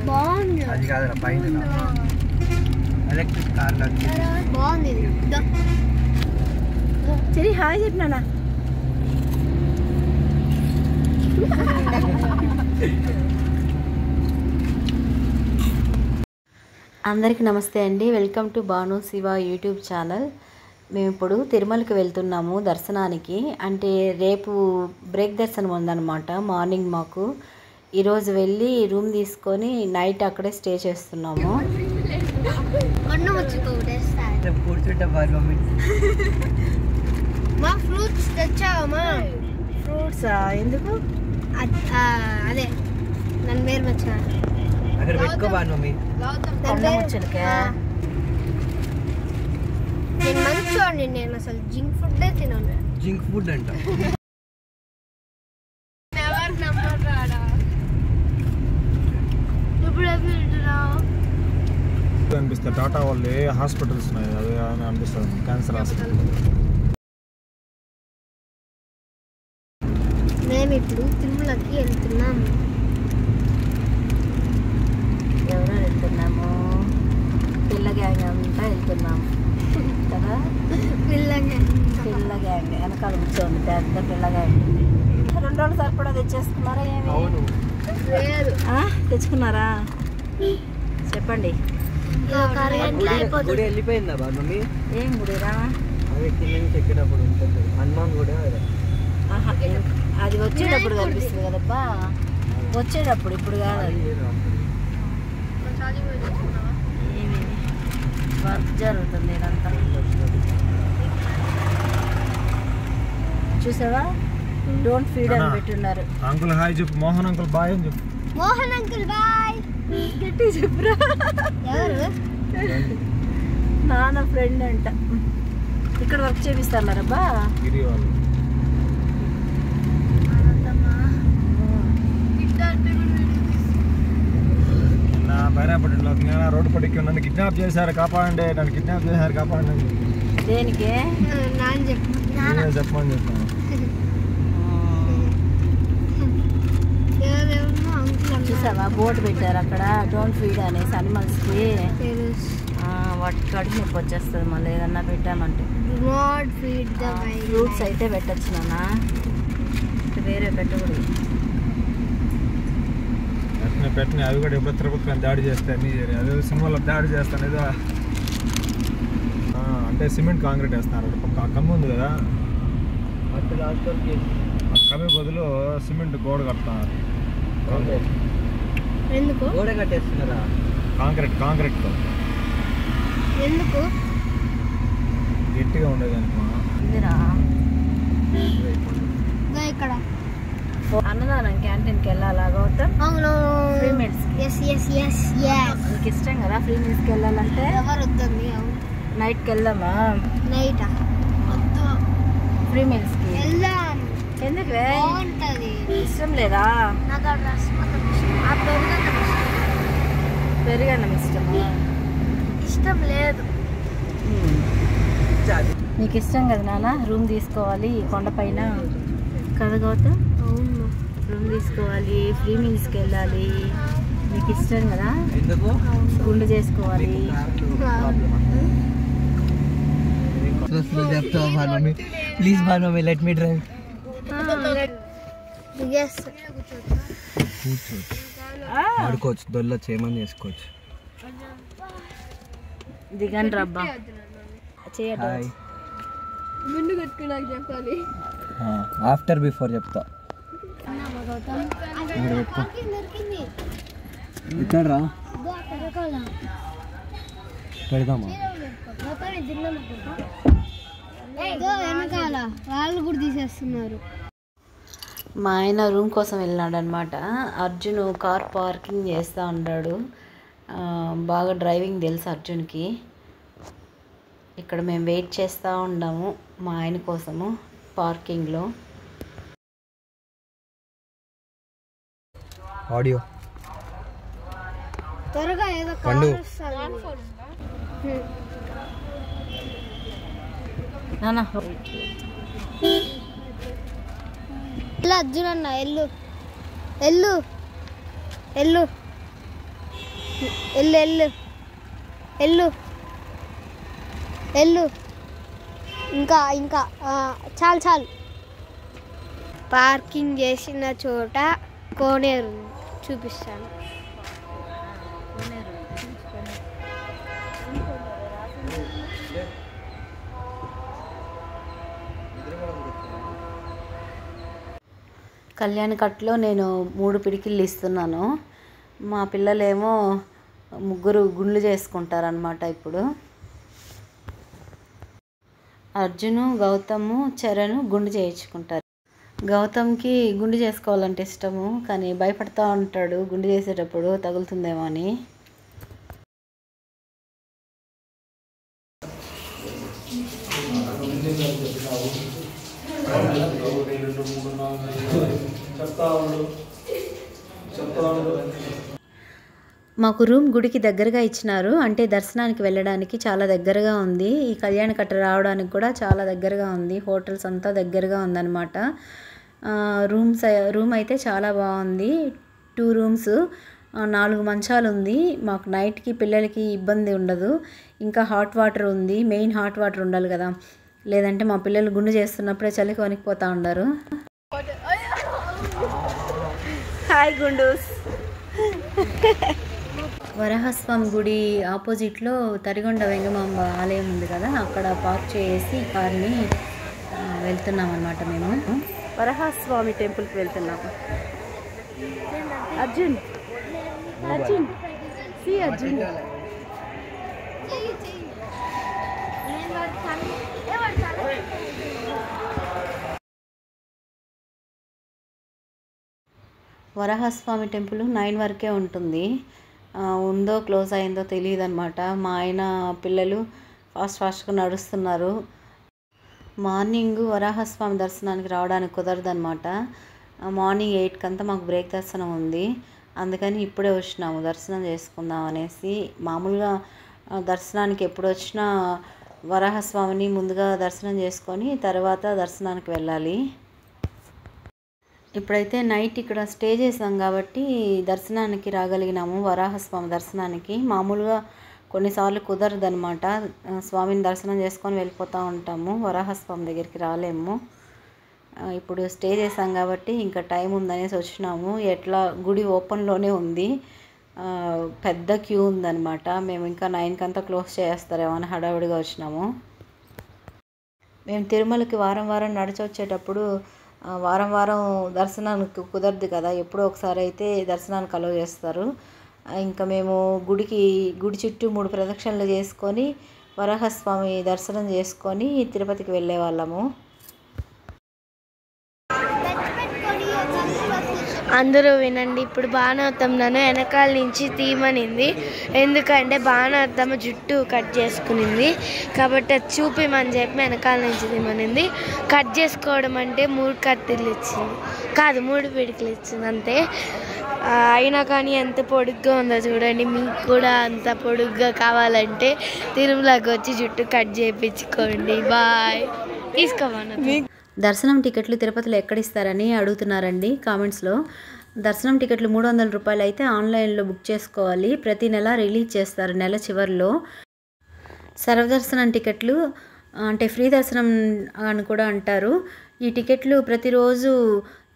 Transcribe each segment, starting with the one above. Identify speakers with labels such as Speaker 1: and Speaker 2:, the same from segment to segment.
Speaker 1: బాగుంది. అది కాదు పైన ఎలక్ట్రిక్ కార్ బాగుంది.
Speaker 2: సరే హాయ్ చెప్పినా. అందరికీ నమస్తే అండి. Welcome to Bhanu Shiva YouTube channel. మేము ఇప్పుడు తిరుమలకి వెళ్తున్నాము దర్శనానికి. అంటే రేపు బ్రేక్ దర్శనం ఉందన్నమాట మార్నింగ్ మాకు. ఈరోజు వెళ్ళి రూమ్ తీసుకొని నైట్ అక్కడే స్టే చేస్తున్నాము.
Speaker 1: ఫ్రూట్స్ తెచ్చావమ్మా?
Speaker 2: ఫ్రూట్సా? ఎందుకు?
Speaker 1: అదే నన్ను పేరు వచ్చా
Speaker 3: అక్కడ పెట్టుకోవాలి మమ్మీ.
Speaker 1: నేను మంచోండి. నేను అసలు జింక్ ఫుడ్ తినను.
Speaker 3: జింక్ ఫుడ్ అంట.
Speaker 4: అనిపిస్తుంది టాటా వాళ్ళు ఏ హాస్పిటల్స్ ఉన్నాయి అదే అనిపిస్తుంది. Cancer hospital.
Speaker 1: మేము ఇప్పుడు తిరుమలకి వెళ్తున్నాము.
Speaker 2: ఎవరో వెళ్తున్నాము? పిల్ల గ్యాంగ్ అంతా వెళ్తున్నాము కదా. పిల్ల గ్యాంగ్ వెనకాల కూర్చోండి. పెద్ద పిల్ల గ్యాంగ్. 2 రోజులు సరిపడా తెచ్చేసుకున్నారా? ఏమి తెచ్చుకున్నారా చెప్పండి.
Speaker 3: గుడి వెళ్ళిపోయిందా మమ్మీ?
Speaker 2: ఏం గుడిరా?
Speaker 3: అదే కింద నుంచి ఎక్కేటప్పుడు ఉంటుంది హనుమాన్ గుడి.
Speaker 2: అది వచ్చేటప్పుడు కనిపిస్తుంది కదప్పా. వచ్చేటప్పుడు ఇప్పుడు కాదు. అది ఏమి వర్క్ జరుగుతుంది ఇదంతా. చూసావా? డోంట్ ఫీడ్ అని పెట్టున్నారు.
Speaker 4: అంకుల్ హాయ్ చెప్పు. మోహన్ అంకుల్ బాయ్ అని చెప్పు.
Speaker 1: Mohan uncle bye.
Speaker 2: గట్టి చెప్పురా.
Speaker 1: ఎవరు?
Speaker 2: నాన్న ఫ్రెండ్ అంట. ఇక్కడ వర్క్ చేపిస్తారబ్బా.
Speaker 4: గిరి వాళ్ళు. నా బైరాపట్టిలో రోడ్డు పడికి నన్ను కిడ్నాప్ చేశారు కాపాడండి, నన్ను కిడ్నాప్ చేశారు కాపాడండి.
Speaker 2: దేనికి?
Speaker 4: చెప్పమని చెప్పాను.
Speaker 2: చూసావా బోర్డు పెట్టారు అక్కడ, డోంట్ ఫీడ్ అనేసి అనిమల్స్కి. వాటి కడుపు నొప్పి వచ్చేస్తుంది మళ్ళీ ఏదన్నా పెట్టామంటే. ఫ్రూట్స్ అయితే పెట్టచ్చు నాన్న, వేరే పెట్టకూడదు.
Speaker 4: పెట్టిన అవి కూడా ఎప్పుడు తిరుపతి దాడి చేస్తాయి. అదే సినిమాలో దాడి చేస్తాను ఏదో. అంటే సిమెంట్ కాంక్రీట్ వేస్తున్నారు. కమ్మి ఉంది కదా, కమ్మి బదులు సిమెంట్ గోడ కడుతున్నారు.
Speaker 1: ఎందుకు
Speaker 3: గోడ కట్టేస్తున్నారా?
Speaker 4: కాంక్రీట్ తో.
Speaker 1: ఎందుకు?
Speaker 4: గట్టిగా ఉండేదానికి.
Speaker 1: ఇక్కడ
Speaker 2: అన్నదానం క్యాంటీన్కి వెళ్ళాలా గౌతమ్?
Speaker 1: అవును.
Speaker 2: Free meals. నీకు ఇష్టం కదా ఫ్రీ మీల్స్కి వెళ్ళాలంటే?
Speaker 1: ఎవరు వద్దండి?
Speaker 2: నైట్కి వెళ్దామా?
Speaker 1: నైటా? వద్దు.
Speaker 2: ఫ్రీ మీల్స్కి
Speaker 1: వెళ్దాం.
Speaker 2: ఎందుకు?
Speaker 1: బాగుంటది.
Speaker 2: ఇష్టం లేదా?
Speaker 1: నాకు ఆ
Speaker 2: పెరుగన్నం ఇష్టమా?
Speaker 1: ఇష్టం లేదు.
Speaker 2: నీకు ఇష్టం కదా నాన్న రూమ్ తీసుకోవాలి కొండపైన కదా గౌతమ్?
Speaker 1: అవును.
Speaker 2: రూమ్ తీసుకోవాలి, ఫ్రీ మీల్స్కి వెళ్ళాలి. నీకు ఇష్టం కదా?
Speaker 3: ఎందుకు?
Speaker 2: గుండు చేసుకోవాలి.
Speaker 3: చెప్తావా mummy? Please mummy let me drive. ఆడుకోవచ్చు, దొల్లొచ్చు, ఏమని చేసుకోవచ్చు.
Speaker 2: దిగండి రబ్బా.
Speaker 3: హాయ్.
Speaker 1: ముందు కట్టుకున్నాక చెప్పాలి.
Speaker 3: ఆఫ్టర్ బిఫోర్ చెప్తా. ఇక్కడరా పెడదామా?
Speaker 1: వెనకాల వాళ్ళు కూడా తీసేస్తున్నారు.
Speaker 2: మా ఆయన రూమ్ కోసం వెళ్ళినాడు అనమాట. అర్జున్ కార్ పార్కింగ్ చేస్తూ ఉన్నాడు. బాగా డ్రైవింగ్ తెలుసు అర్జున్కి. ఇక్కడ మేము వెయిట్ చేస్తూ ఉన్నాము మా ఆయన కోసము పార్కింగ్లో.
Speaker 3: ఆడియో
Speaker 1: త్వరగా ఏదో
Speaker 3: పండు
Speaker 2: నాన్న
Speaker 1: అర్జున్ అన్న ఎల్లు ఎల్లు ఎల్లు ఎల్లు ఎల్లు ఎల్లు ఎల్లు ఇంకా ఇంకా చాలు చాలు. పార్కింగ్ చేసిన చోట కోనేరు చూపిస్తాను.
Speaker 2: కళ్యాణ కట్టులో నేను 3 పిడికిళ్ళు ఇస్తున్నాను. మా పిల్లలేమో 3 గుండ్లు చేసుకుంటారనమాట. ఇప్పుడు అర్జును, గౌతము, చరణ్ గుండు చేయించుకుంటారు. గౌతమ్కి గుండు చేసుకోవాలంటే ఇష్టము, కానీ భయపడుతూ ఉంటాడు గుండు చేసేటప్పుడు తగులుతుందేమో అని. మాకు రూమ్ గుడికి దగ్గరగా ఇచ్చినారు, అంటే దర్శనానికి వెళ్ళడానికి చాలా దగ్గరగా ఉంది. ఈ కళ్యాణ కట్ట రావడానికి కూడా చాలా దగ్గరగా ఉంది. హోటల్స్ అంతా దగ్గరగా ఉందన్నమాట. రూమ్ అయితే చాలా బాగుంది. 2 రూమ్స్, 4 మంచాలు ఉంది. మాకు నైట్కి పిల్లలకి ఇబ్బంది ఉండదు. ఇంకా హాట్ వాటర్ ఉంది. మెయిన్ హాట్ వాటర్ ఉండాలి కదా, లేదంటే మా పిల్లలు గుండు చేస్తున్నప్పుడే చలికి వణికిపోతూ ఉండరు. హాయ్ గుండూస్. వరహస్వామి గుడి ఆపోజిట్లో తరిగొండ వెంగమాంబ ఆలయం ఉంది కదా, అక్కడ పార్క్ చేసి కార్ని వెళ్తున్నాం అన్నమాట. మేము వరహస్వామి టెంపుల్కి వెళ్తున్నాము. అర్జున్ అర్జున్ సి అర్జున్. వరహస్వామి టెంపుల్ 9 వరకే ఉంటుంది. ఉందో క్లోజ్ అయిందో తెలియదు అనమాట. మా ఆయన పిల్లలు ఫాస్ట్గా నడుస్తున్నారు. మార్నింగ్ వరాహస్వామి దర్శనానికి రావడానికి కుదరదనమాట. మార్నింగ్ 8 మాకు బ్రేక్ దర్శనం ఉంది. అందుకని ఇప్పుడే వచ్చినాము దర్శనం చేసుకుందాం అనేసి. మామూలుగా దర్శనానికి ఎప్పుడు వచ్చినా వరాహస్వామిని ముందుగా దర్శనం చేసుకొని తర్వాత దర్శనానికి వెళ్ళాలి. ఇప్పుడైతే నైట్ ఇక్కడ స్టే చేసాం కాబట్టి దర్శనానికి రాగలిగినాము. వరాహస్వామి దర్శనానికి మామూలుగా కొన్నిసార్లు కుదరదనమాట. స్వామిని దర్శనం చేసుకొని వెళ్ళిపోతూ ఉంటాము, వరాహస్వామి దగ్గరికి రాలేము. ఇప్పుడు స్టే చేసాం కాబట్టి ఇంకా టైం ఉందనేసి వచ్చినాము. ఎట్లా గుడి ఓపెన్లోనే ఉంది, పెద్ద క్యూ ఉందన్నమాట. మేము ఇంకా 9 క్లోజ్ చేస్తారేమో అని హడావుడిగా వచ్చినాము. మేము తిరుమలకి వారం నడిచి వచ్చేటప్పుడు వారం దర్శనానికి కుదరదు కదా, ఎప్పుడో ఒకసారి అయితే దర్శనానికి అలౌ చేస్తారు. ఇంకా మేము గుడి చుట్టూ 3 ప్రదక్షిణలు చేసుకొని వరాహస్వామి దర్శనం చేసుకొని తిరుపతికి వెళ్ళే వాళ్ళము.
Speaker 1: అందరూ వినండి. ఇప్పుడు భానవతం నన్ను వెనకాల నుంచి తీయమనింది, ఎందుకంటే భానవతమ్మ జుట్టు కట్ చేసుకునింది కాబట్టి అది చూపిమని చెప్పి వెనకాల నుంచి తీయమనింది. కట్ చేసుకోవడం అంటే 3 కత్తిర్లు ఇచ్చింది, కాదు 3 పిడికిలు ఇచ్చింది అంతే. అయినా కానీ ఎంత పొడుగ్గా ఉందో చూడండి. మీకు కూడా అంత పొడుగ్గా కావాలంటే తిరుమలకి వచ్చి జుట్టు కట్ చేయించుకోండి. బాయ్. తీసుకోమన్నా.
Speaker 2: దర్శనం టికెట్లు తిరుపతిలో ఎక్కడిస్తారని అడుగుతున్నారండి కామెంట్స్లో. దర్శనం టికెట్లు 300 రూపాయలు అయితే ఆన్లైన్లో బుక్ చేసుకోవాలి. ప్రతి నెల రిలీజ్ చేస్తారు నెల చివరిలో. సర్వదర్శనం టికెట్లు అంటే ఫ్రీ దర్శనం అని కూడా అంటారు. ఈ టికెట్లు ప్రతిరోజు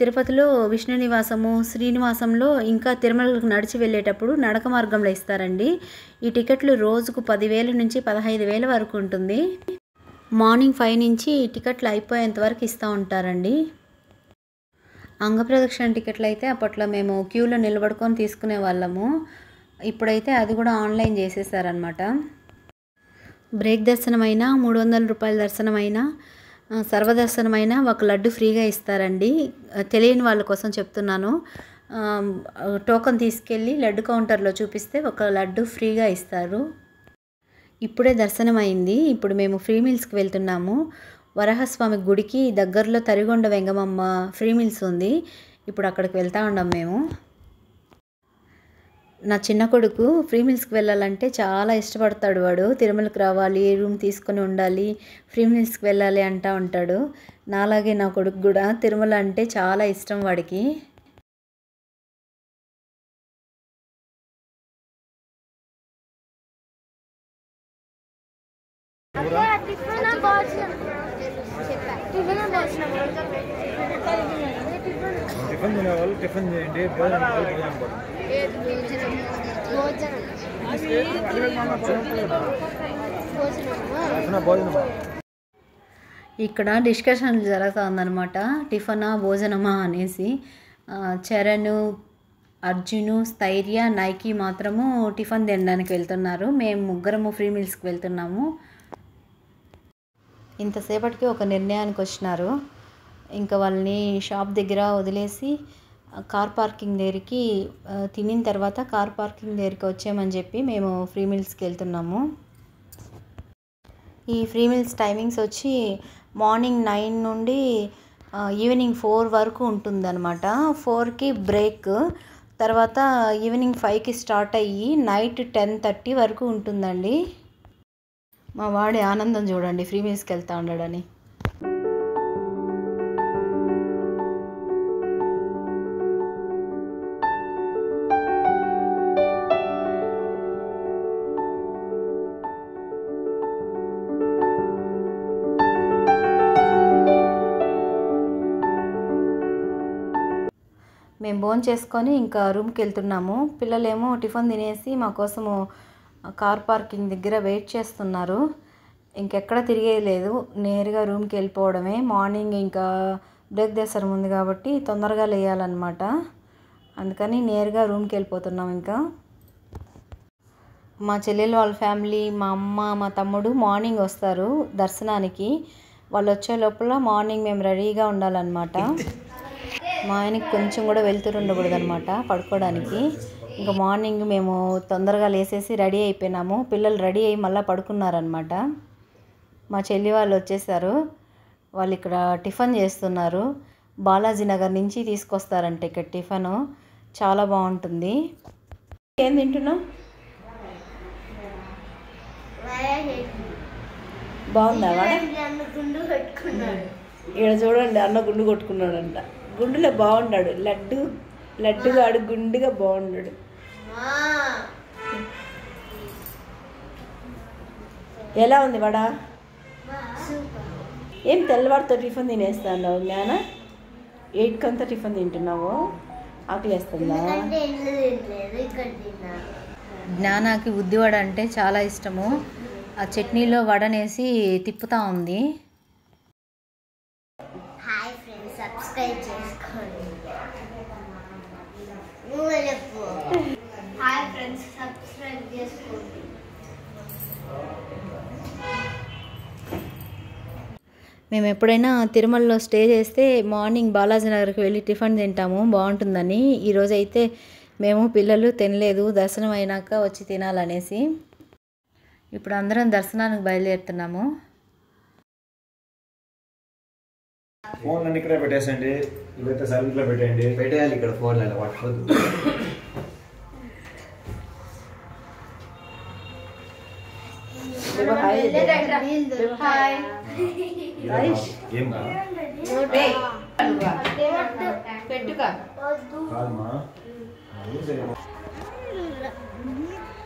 Speaker 2: తిరుపతిలో విష్ణు నివాసము, శ్రీనివాసంలో ఇంకా తిరుమలకు నడిచి వెళ్ళేటప్పుడు నడక మార్గంలో ఇస్తారండి. ఈ టికెట్లు రోజుకు 10,000 నుంచి 15,000 వరకు ఉంటుంది. మార్నింగ్ 5 నుంచి టికెట్లు అయిపోయేంత వరకు ఇస్తూ ఉంటారండి. అంగప్రదక్షిణ టికెట్లు అయితే అప్పట్లో మేము క్యూలో నిలబడుకొని తీసుకునే వాళ్ళము. ఇప్పుడైతే అది కూడా ఆన్లైన్ చేసేసారనమాట. బ్రేక్ దర్శనమైనా 300 రూపాయల దర్శనమైనా సర్వదర్శనమైనా ఒక లడ్డు ఫ్రీగా ఇస్తారండి. తెలియని వాళ్ళ కోసం చెప్తున్నాను. టోకెన్ తీసుకెళ్ళి లడ్డు కౌంటర్లో చూపిస్తే ఒక లడ్డు ఫ్రీగా ఇస్తారు. ఇప్పుడే దర్శనం అయింది. ఇప్పుడు మేము ఫ్రీ మీల్స్కి వెళ్తున్నాము. వరాహస్వామి గుడికి దగ్గరలో తరిగొండ వెంగమమ్మ ఫ్రీ మీల్స్ ఉంది. ఇప్పుడు అక్కడికి వెళ్తూ ఉన్నాం మేము. నా చిన్న కొడుకు ఫ్రీ మీల్స్కి వెళ్ళాలంటే చాలా ఇష్టపడతాడు. వాడు తిరుమలకి రావాలి, రూమ్ తీసుకొని ఉండాలి, ఫ్రీ మీల్స్కి వెళ్ళాలి అంటూ ఉంటాడు. నాలాగే నా కొడుకు కూడా తిరుమల అంటే చాలా ఇష్టం వాడికి.
Speaker 4: టిఫిన్ తినేవాళ్ళు టిఫిన్ చేయండి, భోజనం
Speaker 2: ఇక్కడ డిస్కషన్ జరుగుతుందన్నమాట, టిఫనా భోజనమా అనేసి. చరణ్, అర్జును, స్థైర్య, నైకి మాత్రము టిఫిన్ తినడానికి వెళ్తున్నారు. మేము ముగ్గురము ఫ్రీ మీల్స్కి వెళ్తున్నాము. ఇంతసేపటికి ఒక నిర్ణయానికి వచ్చినారు. ఇంకా వాళ్ళని షాప్ దగ్గర వదిలేసి కార్ పార్కింగ్ దగ్గరికి తినిన తర్వాత కార్ పార్కింగ్ దగ్గరికి వచ్చామని చెప్పి మేము ఫ్రీ మీల్స్కి వెళ్తున్నాము. ఈ ఫ్రీ మీల్స్ టైమింగ్స్ వచ్చి మార్నింగ్ 9 నుండి ఈవినింగ్ 4 వరకు ఉంటుందన్నమాట. 4కి బ్రేక్, తర్వాత ఈవినింగ్ 5కి స్టార్ట్ అయ్యి నైట్ 10:30 వరకు ఉంటుందండి. మా వాడి ఆనందం చూడండి, ఫ్రీ మీల్స్కి వెళ్తా ఉన్నాడని. మేము భోజనం చేసుకొని ఇంకా రూమ్కి వెళ్తున్నాము. పిల్లలేమో టిఫిన్ తినేసి మా కోసము కార్ పార్కింగ్ దగ్గర వెయిట్ చేస్తున్నారు. ఇంకెక్కడ తిరిగేయలేదు, నేరుగా రూమ్కి వెళ్ళిపోవడమే. మార్నింగ్ ఇంకా బ్రేక్ దర్శనం ఉంది కాబట్టి తొందరగా లేయాలన్నమాట. అందుకని నేరుగా రూమ్కి వెళ్ళిపోతున్నాం. ఇంకా మా చెల్లెలు వాళ్ళ ఫ్యామిలీ, మా అమ్మ, మా తమ్ముడు మార్నింగ్ వస్తారు దర్శనానికి. వాళ్ళు వచ్చే లోపల మార్నింగ్ మేము రెడీగా ఉండాలన్నమాట. మా ఆయనకి కొంచెం కూడా వెళ్తురు ఉండకూడదు అనమాట పడుకోవడానికి. ఇంకా మార్నింగ్ మేము తొందరగా లేసేసి రెడీ అయిపోయినాము. పిల్లలు రెడీ అయ్యి మళ్ళీ పడుకున్నారనమాట. మా చెల్లి వాళ్ళు వచ్చేసారు. వాళ్ళు ఇక్కడ టిఫిన్ చేస్తున్నారు. బాలాజీ నగర్ నుంచి తీసుకొస్తారంట ఇక్కడ టిఫిన్. చాలా బాగుంటుంది. ఏం తింటున్నావు? బాగుందా? ఇక్కడ చూడండి, అన్న గుండు కొట్టుకున్నాడంట. గుండులో బాగున్నాడు, లడ్డుగాడు గుండుగా బాగున్నాడు. ఎలా ఉంది వడ? ఏం తెల్లవారితో టిఫిన్ తినేస్తాను జ్ఞాన? 8కంతా టిఫిన్ తింటున్నావు? ఆకలిస్తుందా? జ్ఞానాకి ఉద్దివడ అంటే చాలా ఇష్టము. ఆ చట్నీలో వడనేసి తిప్పుతా ఉంది.
Speaker 1: హాయ్ ఫ్రెండ్స్, సబ్స్క్రైబ్ చేసుకోండి. హాయ్ ఫ్రెండ్స్, సబ్స్క్రైబ్ చేసుకోండి.
Speaker 2: మేము ఎప్పుడైనా తిరుమలలో స్టే చేస్తే మార్నింగ్ బాలాజీ నగర్కి వెళ్ళి టిఫిన్ తింటాము, బాగుంటుందని. ఈరోజు అయితే మేము పిల్లలు తినలేదు, దర్శనం అయినాక వచ్చి తినాలనేసి. ఇప్పుడు అందరం దర్శనానికి బయలుదేరుతున్నాము.
Speaker 4: ఫోన్ అన్ని ఇక్కడే పెట్టేసండి, ఇవైతే సైలెంట్లో పెట్టేయండి.
Speaker 3: పెట్టేయాలి ఇక్కడ ఫోన్ అలా పట్టుకోవద్దు.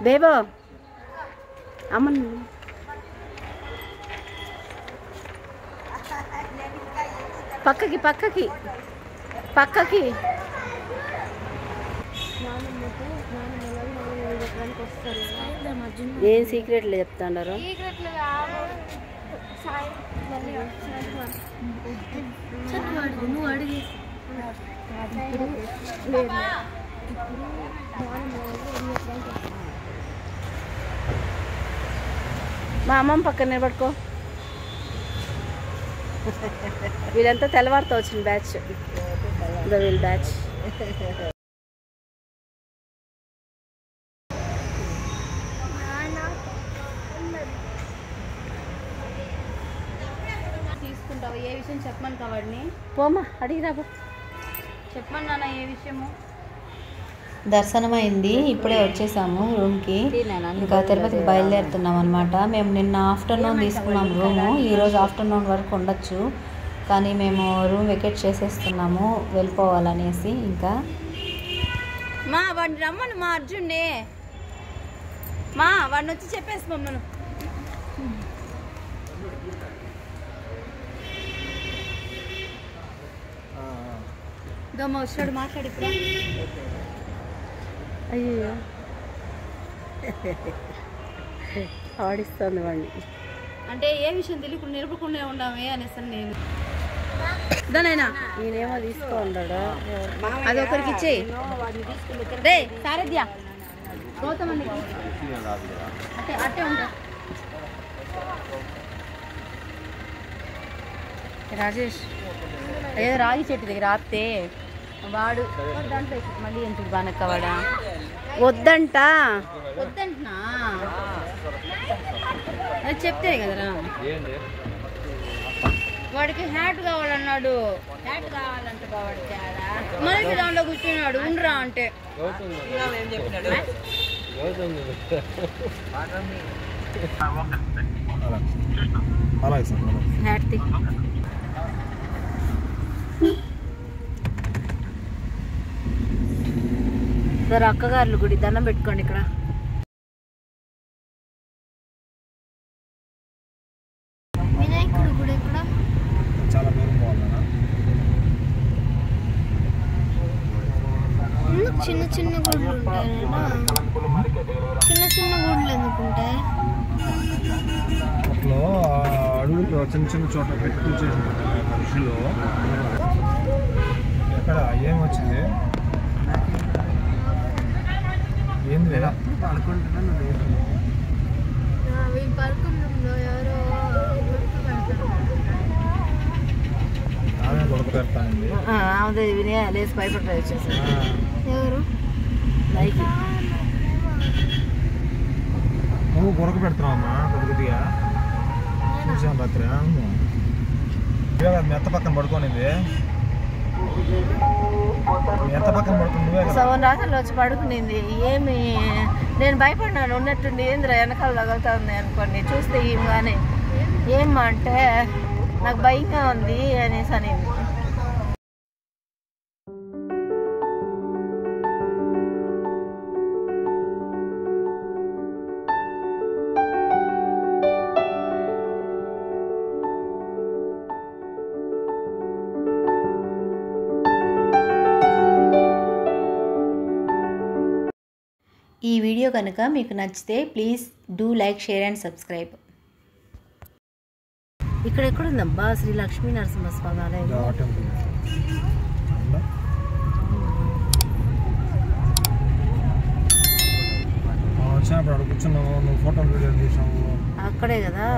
Speaker 2: బేబో అమ్మ పక్కకి పక్కకి పక్కకి. ఏం సీక్రెట్లు చెప్తాండారు? మా అమ్మమ్మ పక్కన నిలబడుకో. వీళ్ళంతా తెల్లవారితో వచ్చిన బ్యాచ్, వీళ్ళ బ్యాచ్.
Speaker 5: తీసుకుంటావు? ఏ విషయం చెప్పమని కావాడిని?
Speaker 2: పోమ్మా అడిగి రాబో.
Speaker 5: చెప్పమని నాన్న, ఏ విషయము?
Speaker 2: దర్శనం అయింది, ఇప్పుడే వచ్చేసాము రూమ్కి. ఇంకా తిరుపతికి బయలుదేరుతున్నాం అనమాట. మేము నిన్న ఆఫ్టర్నూన్ తీసుకున్నాం రూము, ఈరోజు ఆఫ్టర్నూన్ వరకు ఉండొచ్చు, కానీ మేము రూమ్ వెకేట్ చేసేస్తున్నాము వెళ్ళిపోవాలనేసి. ఇంకా
Speaker 5: మా వాడిని రమ్మను, మా అర్జున్నే మా వాడిని వచ్చి చెప్పేసి మమ్మల్ని. గమ్మ వచ్చాడు మాట్లాడి ఇప్పుడు.
Speaker 2: అయ్యో ఆడిస్తుంది వాడిని.
Speaker 5: అంటే ఏ విషయం తెలియకుండా నిలుపుకుండా ఉన్నామే అనేసి నేను. దానైనా
Speaker 2: నేనేమో తీసుకోండాడు,
Speaker 5: అది ఒకరికి ఇచ్చేయి. రే సారథ్య గౌతమండి అట్టే అట్టే ఉంటా. రాజేష్ ఏదో రాగి చెట్టు దగ్గర ఆపితే వాడు దాంట్లో మళ్ళీ ఎంత బానక్కవాడా వద్దంట వద్దంటున్నా అది చెప్తే కదరా. వాడికి హ్యాట్ కావాలన్నాడు, హ్యాట్ కావాలంట వాడికి. మనిషి దాంట్లో కూర్చున్నాడు ఉండరా అంటే
Speaker 4: అలాగే సార్.
Speaker 5: హ్యాట్ తీ. సరే అక్కగారులు గుడి దండం పెట్టుకోండి ఇక్కడ.
Speaker 1: వినాయకుడు గుడి ఇక్కడ
Speaker 4: చాలా దూరం పోవాలన్నా.
Speaker 1: ఎందుకు చిన్న చిన్న గుడ్లు ఉంటాయి? చిన్న చిన్న గుడ్లు ఎందుకుంటాయి?
Speaker 4: అట్లో అడుగులో చిన్న చిన్న చోట పెట్టి చేసింటారు ఋషులు. ఎక్కడ ఏమొచ్చింది ఏంది అనుకుంటున్నాను.
Speaker 1: పరకంలో ఎవరో
Speaker 4: ఆమె కొడుకు పెడతానండి.
Speaker 5: అదే వినయ లేసి భయపడ్డా వచ్చేసి
Speaker 1: ఎవరు
Speaker 5: లైక్
Speaker 4: నువ్వు కొడుకు పెడుతున్నావమ్మా కొద్దిగా చూసాం రాత్రి. ఇవే కదా మెత్త పక్కన పడుకోనింది, మెత్త పక్కన పడుకుని నువ్వే కదా.
Speaker 5: సవన్ రాత్రులు వచ్చి పడుకునింది. ఏమి నేను భయపడినాను ఉన్నట్టుండి ఏంద్ర వెనకాల తగులుతా ఉంది అనుకోండి. చూస్తే ఏమగానే ఏమ్మా అంటే నాకు భయంగా ఉంది అనేసి అనేది.
Speaker 2: ఈ వీడియో కనుక మీకు నచ్చితే please do like, share and subscribe.
Speaker 5: ఇక్కడ ఎక్కడుందబ్బా శ్రీ లక్ష్మీ నరసింహస్వామి ఆలయం?
Speaker 4: వచ్చినప్పుడు అక్కడ కూర్చున్నావు, నువ్వు ఫోటోలు వీడియోలు తీసావు
Speaker 5: అక్కడే కదా.